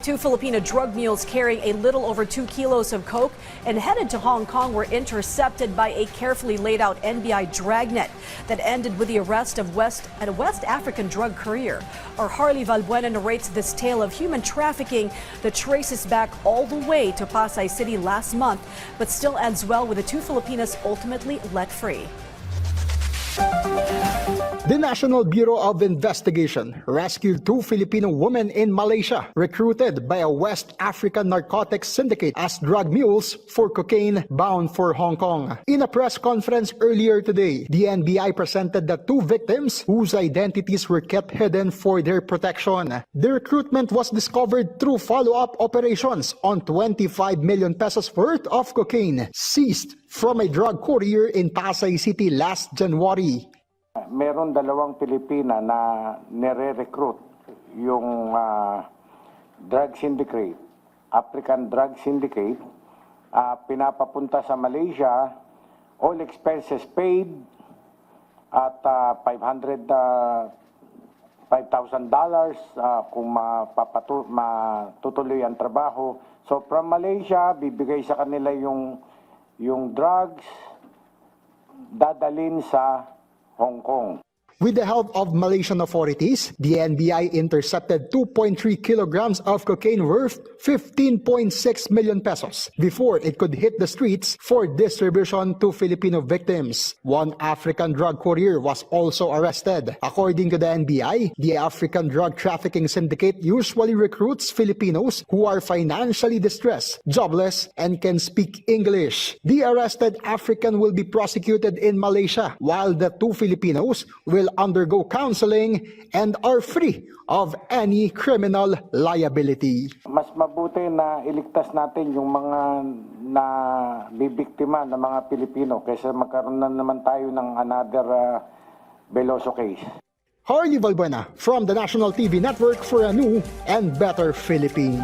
Two Filipino drug mules carrying a little over 2 kilos of coke and headed to Hong Kong were intercepted by a carefully laid out NBI dragnet that ended with the arrest of a West African drug courier. Our Harley Valbuena narrates this tale of human trafficking that traces back all the way to Pasay City last month, but still ends well with the two Filipinos ultimately let free. The National Bureau of Investigation rescued two Filipino women in Malaysia recruited by a West African narcotics syndicate as drug mules for cocaine bound for Hong Kong. In a press conference earlier today, the NBI presented the two victims whose identities were kept hidden for their protection. The recruitment was discovered through follow-up operations on 25 million pesos worth of cocaine seized from a drug courier in Pasay City last January. Meron dalawang Pilipina na nire-recruit yung drug syndicate, African drug syndicate, pinapapunta sa Malaysia, all expenses paid at $5,000 kung matutuloy ang trabaho. So from Malaysia, bibigay sa kanila yung drugs, dadalhin sa Hong Kong. With the help of Malaysian authorities, the NBI intercepted 2.3 kilograms of cocaine worth 15.6 million pesos before it could hit the streets for distribution to Filipino victims. One African drug courier was also arrested. According to the NBI, the African drug trafficking syndicate usually recruits Filipinos who are financially distressed, jobless, and can speak English. The arrested African will be prosecuted in Malaysia, while the two Filipinos will undergo counseling and are free of any criminal liability. Mas mabuti na iligtas natin yung mga na bibiktima ng mga Pilipino kaysa magkaroon na naman tayo ng another Veloso case. Harley Valbuena from the National TV Network for a new and better Philippines.